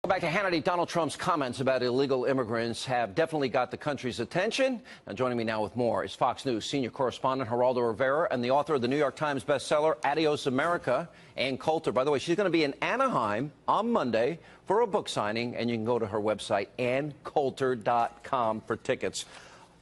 Back to Hannity. Donald Trump's comments about illegal immigrants have definitely got the country's attention. Now, joining me now with more is Fox News senior correspondent Geraldo Rivera and the author of the New York Times bestseller, Adios America, Ann Coulter. By the way, she's going to be in Anaheim on Monday for a book signing, and you can go to her website, anncoulter.com, for tickets.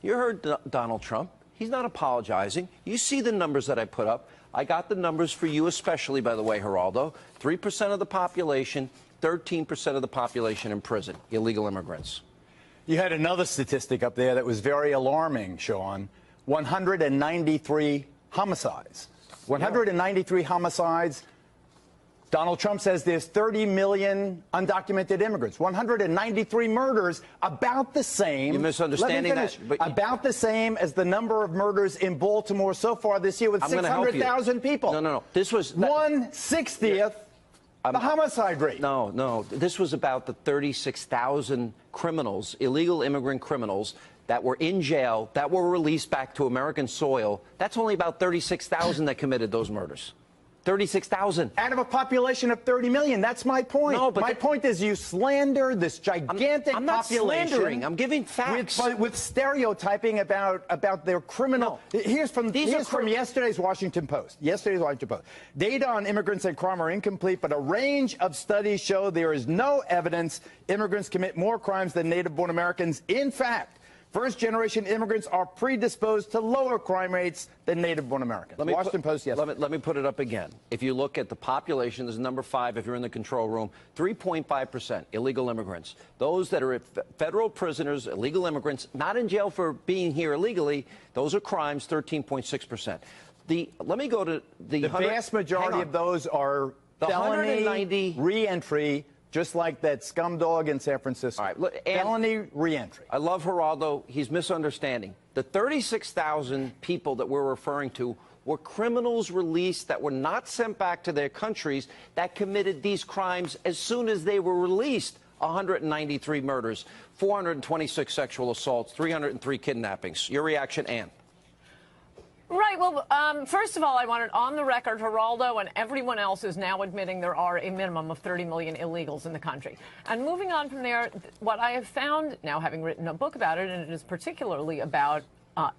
You heard Donald Trump. He's not apologizing. You see the numbers that I put up. I got the numbers for you especially, by the way, Geraldo. 3% of the population, 13% of the population in prison, illegal immigrants. You had another statistic up there that was very alarming, Sean. 193 homicides. 193 homicides. Donald Trump says there's 30 million undocumented immigrants. 193 murders, about the same. You're misunderstanding that. About the same as the number of murders in Baltimore so far this year with 600,000 people. No. This was 1/60th. The homicide rate. No. This was about the 36,000 criminals, illegal immigrant criminals, that were in jail, that were released back to American soil. That's only about 36,000 that committed those murders. 36,000. Out of a population of 30 million. That's my point. No, but my point is you slander this gigantic I'm not population. slandering. I'm giving facts. With stereotyping about their criminal. No. Here's from yesterday's Washington Post. Data on immigrants and crime are incomplete, but a range of studies show there is no evidence immigrants commit more crimes than native-born Americans. In fact, first-generation immigrants are predisposed to lower crime rates than native-born Americans. Washington Post yesterday. Let me put it up again. If you look at the population, this is number 5 if you're in the control room, 3.5% illegal immigrants. Those that are federal prisoners, illegal immigrants, not in jail for being here illegally, those are crimes, 13.6%. Let me go to the vast majority of those are felony re-entry, just like that scumdog in San Francisco. All right, look, felony re-entry. I love Geraldo. He's misunderstanding. The 36,000 people that we're referring to were criminals released that were not sent back to their countries that committed these crimes as soon as they were released. 193 murders, 426 sexual assaults, 303 kidnappings. Your reaction, Ann? Right. Well, first of all, I want it on the record, Geraldo and everyone else is now admitting there are a minimum of 30 million illegals in the country. And moving on from there, what I have found, now having written a book about it, and it is particularly about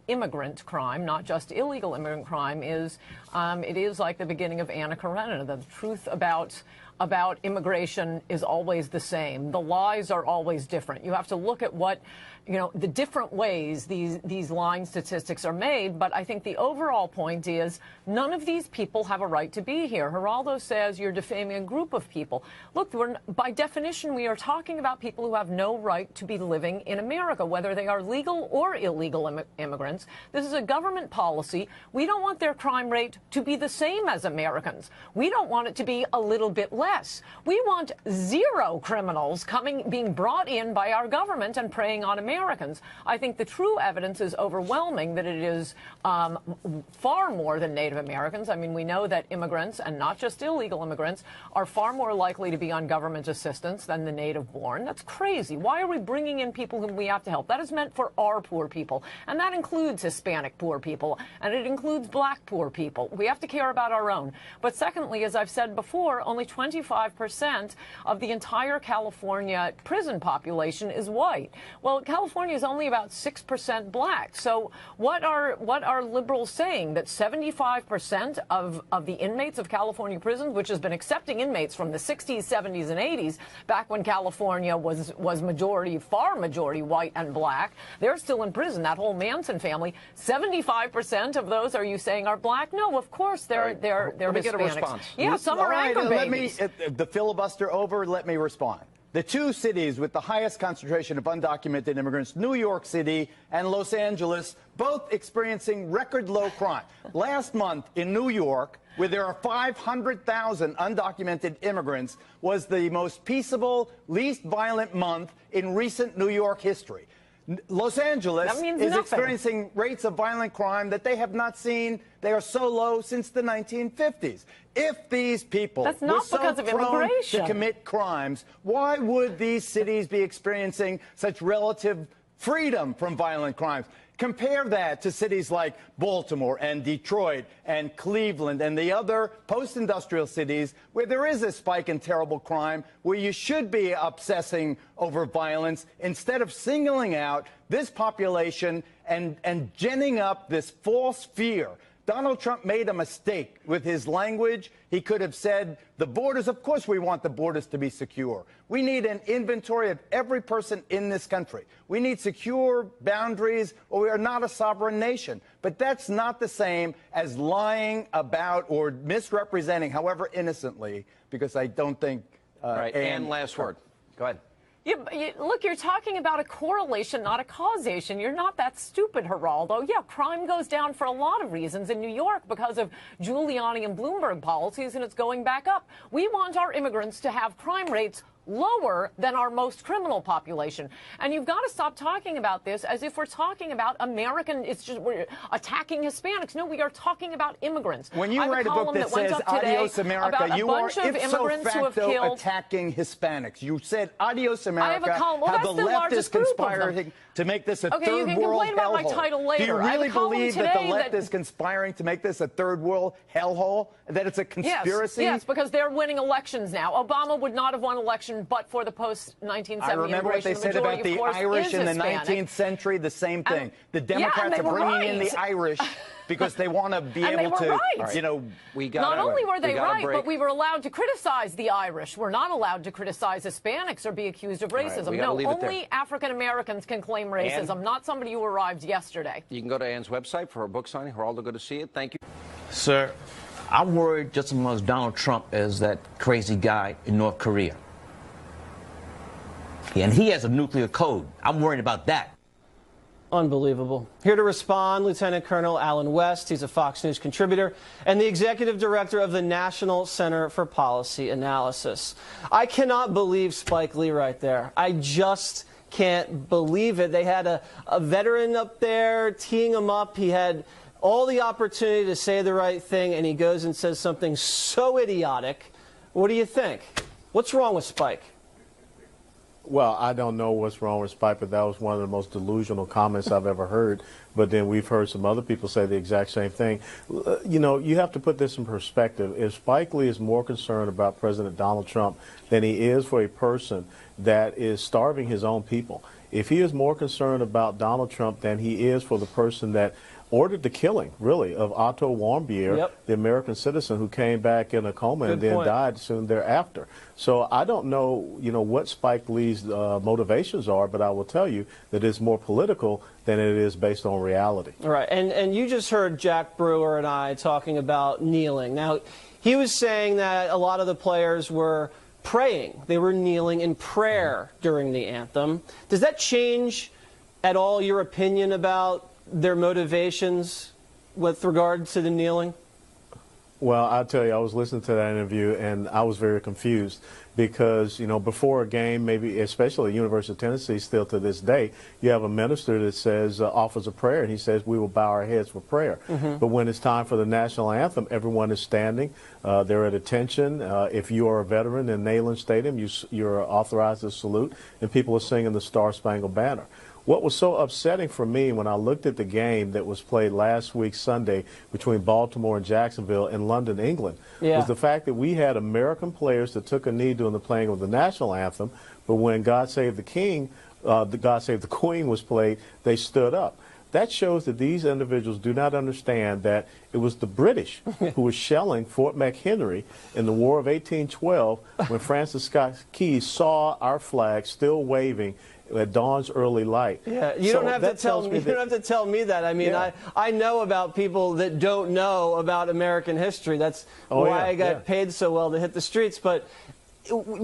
immigrant crime, not just illegal immigrant crime, is it is like the beginning of Anna Karenina. The truth about immigration is always the same. The lies are always different. You have to look at what, the different ways these lying statistics are made. But I think the overall point is none of these people have a right to be here. Geraldo says you're defaming a group of people. Look, by definition, we are talking about people who have no right to be living in America, whether they are legal or illegal immigrants. This is a government policy. We don't want their crime rate to be the same as Americans. We don't want it to be a little bit less. We want zero criminals being brought in by our government and preying on Americans. I think the true evidence is overwhelming that it is far more than Native Americans. I mean, we know that immigrants, and not just illegal immigrants, are far more likely to be on government assistance than the native-born. That's crazy. Why are we bringing in people whom we have to help? That is meant for our poor people, and that includes Hispanic poor people, and it includes black poor people. We have to care about our own. But secondly, as I've said before, only 25% of the entire California prison population is white. Well, California is only about 6% black. So what are liberals saying? That 75% of the inmates of California prisons, which has been accepting inmates from the 60s, 70s, and 80s, back when California was far majority white and black, they're still in prison. That whole Manson family, 75% of those, are you saying, are black? No, of course they're Let me Hispanics. get a response. Yeah, some are anchor babies. The filibuster over, let me respond. The two cities with the highest concentration of undocumented immigrants, New York City and Los Angeles, both experiencing record low crime. Last month in New York, where there are 500,000 undocumented immigrants, was the most peaceable, least violent month in recent New York history. Los Angeles is experiencing rates of violent crime that they have not seen. They are so low since the 1950s. If these people were so prone to commit crimes, why would these cities be experiencing such relative freedom from violent crimes. Compare that to cities like Baltimore and Detroit and Cleveland and the other post-industrial cities where there is a spike in terrible crime, where you should be obsessing over violence instead of singling out this population and ginning up this false fear. Donald Trump made a mistake with his language. He could have said the borders, of course we want the borders to be secure. We need an inventory of every person in this country. We need secure boundaries or we are not a sovereign nation. But that's not the same as lying about or misrepresenting, however innocently, because I don't think... Right, and last word. Go ahead. Look, you're talking about a correlation, not a causation. You're not that stupid, Geraldo. Yeah, crime goes down for a lot of reasons in New York because of Giuliani and Bloomberg policies, and it's going back up. We want our immigrants to have crime rates lower than our most criminal population. And you've got to stop talking about this as if we're talking about American, we're attacking Hispanics. No, we are talking about immigrants. When you write a book that says Adios America, you are ipso facto attacking Hispanics. You said Adios America. I have a column. Well, how that's the left is conspiring to make this a third world hellhole. Okay, you can complain about my title later. Do you really believe that the left is conspiring to make this a third world hellhole? That it's a conspiracy? Yes, because they're winning elections now. Obama would not have won election but for the post-1970 I remember what they said about the Irish in the 19th century, the same thing. The Democrats are bringing in the Irish because they want to be able to, you know, not only were they right, but we were allowed to criticize the Irish. We're not allowed to criticize Hispanics or be accused of racism. No, only African Americans can claim racism, not somebody who arrived yesterday. You can go to Ann's website for her book signing. Geraldo, good to see you. Thank you. Sir, I'm worried just as much Donald Trump as that crazy guy in North Korea. And he has a nuclear code. I'm worried about that. Unbelievable. Here to respond, Lieutenant Colonel Alan West. He's a Fox News contributor and the executive director of the National Center for Policy Analysis. I cannot believe Spike Lee right there. I just can't believe it. They had a veteran up there teeing him up. He had all the opportunity to say the right thing, and he goes and says something so idiotic. What do you think? What's wrong with Spike? Well, I don't know what's wrong with Spike, but that was one of the most delusional comments I've ever heard. But then we've heard some other people say the exact same thing. You know, you have to put this in perspective. If Spike Lee is more concerned about President Donald Trump than he is for a person that is starving his own people, if he is more concerned about Donald Trump than he is for the person that ordered the killing, really, of Otto Warmbier, the American citizen who came back in a coma and then died soon thereafter. So I don't know, you know, what Spike Lee's motivations are, but I will tell you that it's more political than it is based on reality. Right, and you just heard Jack Brewer and I talking about kneeling. Now, he was saying that a lot of the players were praying. They were kneeling in prayer during the anthem. Does that change at all your opinion about their motivations with regard to the kneeling? Well, I'll tell you, I was listening to that interview and I was very confused because, you know, before a game, maybe especially at University of Tennessee still to this day, you have a minister that says, offers a prayer, and he says, we will bow our heads for prayer. But when it's time for the national anthem, everyone is standing. They're at attention. If you are a veteran in Neyland Stadium, you're authorized to salute, and people are singing the Star-Spangled Banner. What was so upsetting for me when I looked at the game that was played last week Sunday between Baltimore and Jacksonville in London, England, was the fact that we had American players that took a knee during the playing of the national anthem, but when God Save the King, God Save the Queen was played, they stood up. That shows that these individuals do not understand that it was the British who were shelling Fort McHenry in the War of 1812 when Francis Scott Key saw our flag still waving at dawn's early light. Yeah, you don't have to tell me. You don't have to tell me that. I mean, I know about people that don't know about American history. That's why I got paid so well to hit the streets. But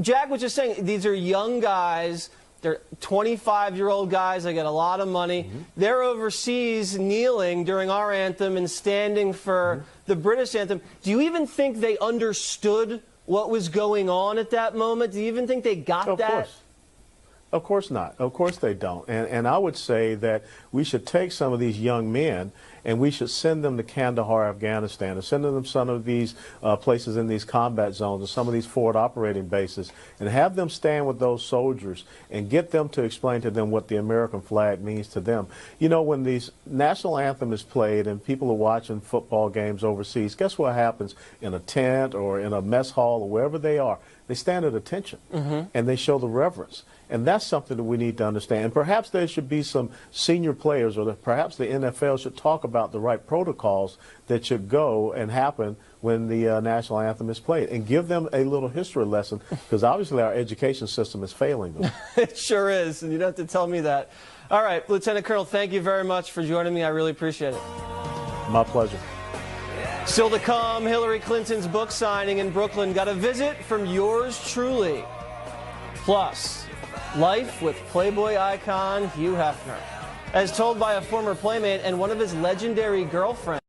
Jack was just saying, these are young guys. They're 25-year-old guys. They get a lot of money. They're overseas kneeling during our anthem and standing for the British anthem. Do you even think they understood what was going on at that moment? Do you even think they got that? Of course. Of course not. Of course they don't. And I would say that we should take some of these young men and we should send them to Kandahar, Afghanistan, and send them some of these places in these combat zones and some of these forward operating bases, and have them stand with those soldiers and get them to explain to them what the American flag means to them. You know, when these national anthem is played and people are watching football games overseas, guess what happens in a tent or in a mess hall or wherever they are? They stand at attention, and they show the reverence. And that's something that we need to understand. And perhaps there should be some senior players, or perhaps the NFL should talk about the right protocols that should go and happen when the national anthem is played, and give them a little history lesson, because obviously our education system is failing them. It sure is, and you don't have to tell me that. All right, Lieutenant Colonel, thank you very much for joining me. I really appreciate it. My pleasure. Still to come, Hillary Clinton's book signing in Brooklyn got a visit from yours truly. Plus, life with Playboy icon Hugh Hefner, as told by a former playmate and one of his legendary girlfriends.